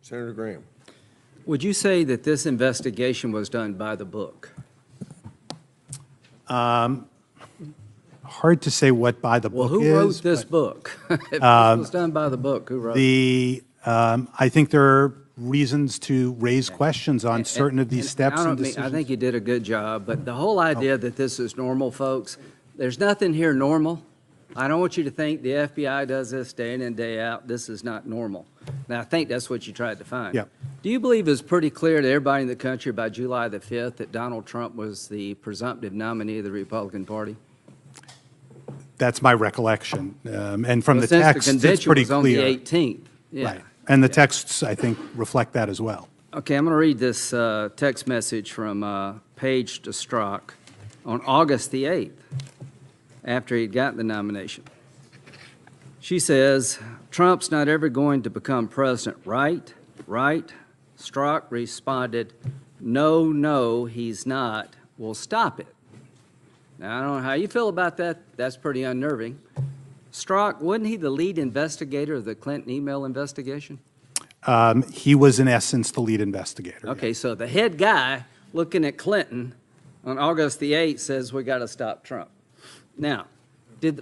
Senator Graham. Would you say that this investigation was done by the book? Hard to say what by the book is. Well, who wrote this book? If this was done by the book, who wrote it? I think there are reasons to raise questions on certain of these steps and decisions. I think you did a good job, but the whole idea that this is normal, folks, there's nothing here normal. I don't want you to think the FBI does this day in and day out. This is not normal. Now, I think that's what you tried to find. Yeah. Do you believe it's pretty clear to everybody in the country by July the 5th that Donald Trump was the presumptive nominee of the Republican Party? That's my recollection. And from the Since text, the it's convention pretty was on clear. the 18th. Yeah. Right. And the texts, I think, reflect that as well. Okay, I'm going to read this text message from Page to Strzok on August the 8th, after he'd gotten the nomination. She says, Trump's not ever going to become president, right? Right? Strzok responded, no, he's not. Well, stop it. Now, I don't know how you feel about that. That's pretty unnerving. Strzok, wasn't he the lead investigator of the Clinton email investigation? He was, in essence, the lead investigator. Okay, so the head guy looking at Clinton on August the 8th says we got to stop Trump. Now,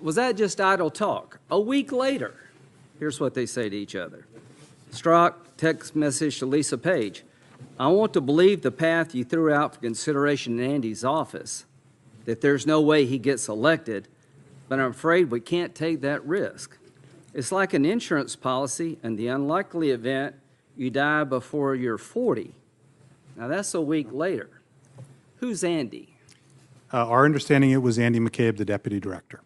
was that just idle talk? A week later, here's what they say to each other. Strzok text message to Lisa Page. I want to believe the path you threw out for consideration in Andy's office, that there's no way he gets elected, but I'm afraid we can't take that risk. It's like an insurance policy in the unlikely event you die before you're 40. Now, that's a week later. Who's Andy? Our understanding, it was Andy McCabe, the deputy director.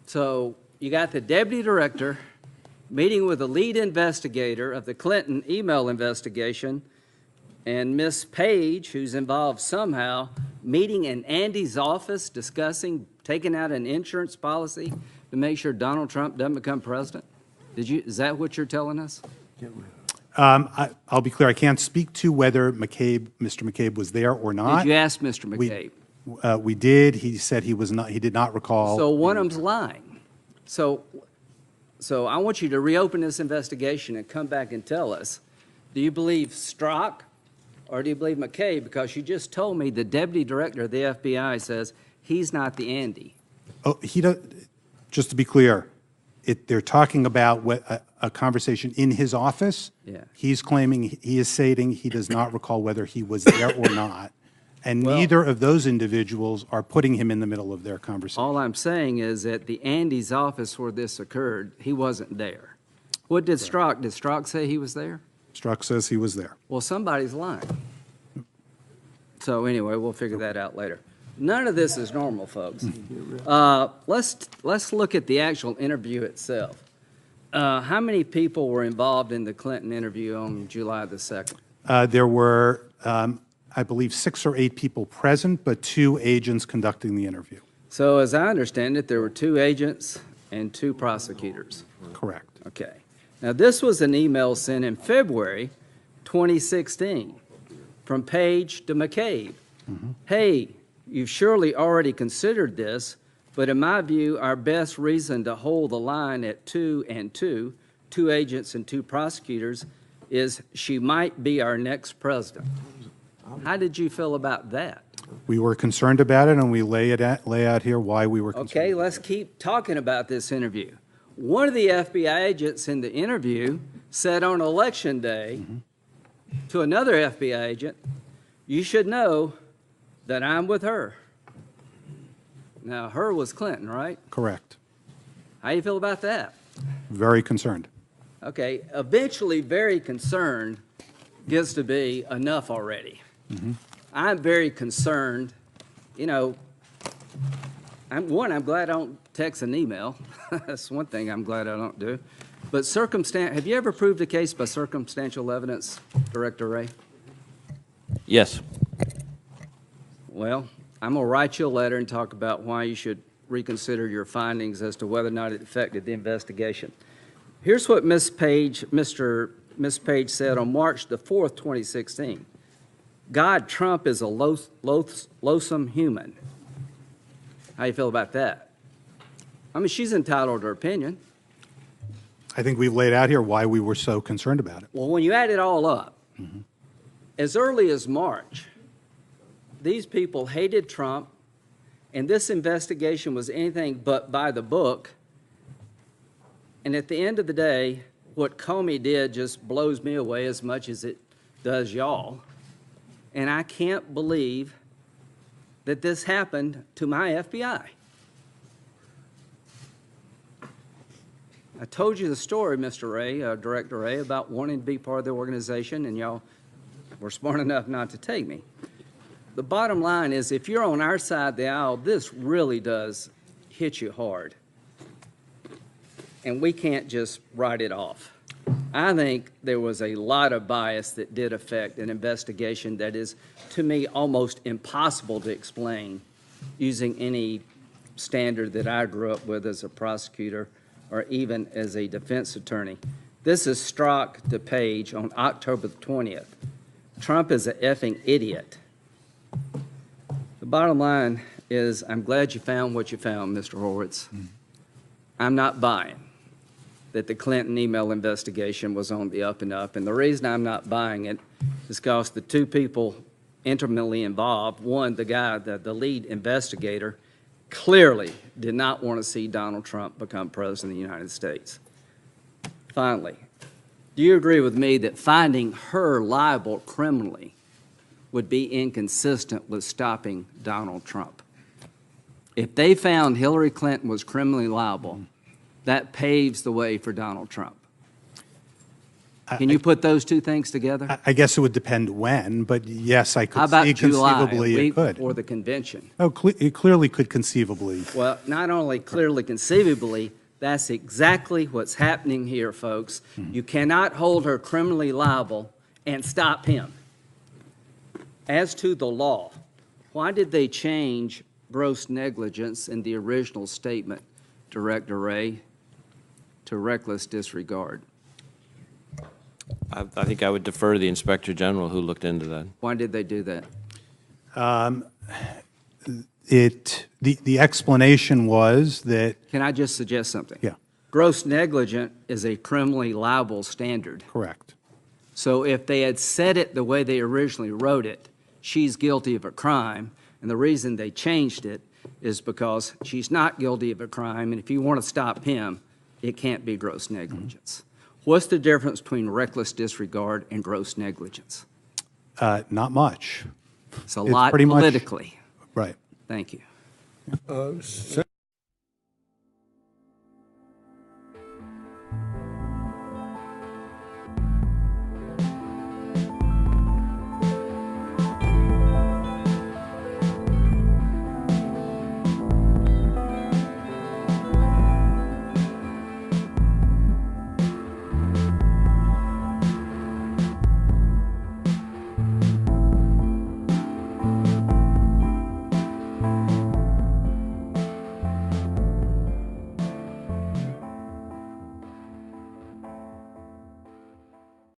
So you got the deputy director meeting with the lead investigator of the Clinton email investigation, and Miss Page, who's involved somehow, meeting in Andy's office discussing taking out an insurance policy to make sure Donald Trump doesn't become president? Is that what you're telling us? I'll be clear, I can't speak to whether Mr. McCabe was there or not. Did you ask Mr. McCabe? We did. He said he was not. He did not recall. So one of them's lying. So I want you to reopen this investigation and come back and tell us, do you believe Strzok or do you believe McCabe? Because you just told me the deputy director of the FBI says he's not the Andy. Oh, just to be clear, they're talking about a conversation in his office. Yeah. He is stating he does not recall whether he was there or not. And neither of those individuals are putting him in the middle of their conversation. All I'm saying is at the Andy's office where this occurred, he wasn't there. What did Strzok? Did Strzok say he was there? Strzok says he was there. Well, somebody's lying. So anyway, we'll figure that out later. None of this is normal, folks. Let's look at the actual interview itself. How many people were involved in the Clinton interview on July the 2nd? There were, I believe, 6 or 8 people present, but 2 agents conducting the interview. So as I understand it, there were 2 agents and 2 prosecutors. Correct. Okay. Now, this was an email sent in February 2016 from Page to McCabe. Hey, you've surely already considered this, but in my view, our best reason to hold the line at 2 and 2, 2 agents and 2 prosecutors, is she might be our next president. How did you feel about that? We were concerned about it, and we lay out here why we were concerned. Okay, let's keep talking about this interview. One of the FBI agents in the interview said on Election Day to another FBI agent, you should know that I'm with her. Now, her was Clinton, right? Correct. How do you feel about that? Very concerned. Okay, eventually very concerned gets to be enough already. I'm very concerned. You know, I'm glad I don't text an email. That's one thing I'm glad I don't do. But have you ever proved a case by circumstantial evidence, Director Wray? Yes. Well, I'm going to write you a letter and talk about why you should reconsider your findings as to whether or not it affected the investigation. Here's what Miss Page said on March the 4th, 2016. God, Trump is a loathsome human. How do you feel about that? I mean, she's entitled to her opinion. I think we've laid out here why we were so concerned about it. Well, when you add it all up, as early as March, these people hated Trump, and this investigation was anything but by the book. And at the end of the day, what Comey did just blows me away as much as it does y'all. And I can't believe that this happened to my FBI. I told you the story, Mr. Wray, Director Wray, about wanting to be part of the organization, and y'all were smart enough not to take me. The bottom line is, if you're on our side of the aisle, this really does hit you hard. And we can't just write it off. I think there was a lot of bias that did affect an investigation that is, to me, almost impossible to explain using any standard that I grew up with as a prosecutor or even as a defense attorney. This is struck the page on October the 20th. Trump is an effing idiot. The bottom line is, I'm glad you found what you found, Mr. Horowitz. I'm not buying that the Clinton email investigation was on the up and up. And the reason I'm not buying it is because the two people intimately involved, one, the guy, the lead investigator, clearly did not want to see Donald Trump become president of the United States. Finally, do you agree with me that finding her liable criminally would be inconsistent with stopping Donald Trump? If they found Hillary Clinton was criminally liable, that paves the way for Donald Trump. Can you put those two things together? I guess it would depend when, but yes, I How could about see July, a conceivably it week could. before the convention? Oh, it clearly could conceivably. Well, not only clearly conceivably, that's exactly what's happening here, folks. You cannot hold her criminally liable and stop him. As to the law, why did they change gross negligence in the original statement, Director Wray, to reckless disregard? I think I would defer to the Inspector General who looked into that. Why did they do that? The explanation was that, Can I just suggest something? yeah, Gross negligent is a criminally liable standard. correct. So if they had said it the way they originally wrote it, she's guilty of a crime, and the reason they changed it is because she's not guilty of a crime, and if you want to stop him, it can't be gross negligence. What's the difference between reckless disregard and gross negligence? Not much. It's a lot pretty much- politically. Right. Thank you.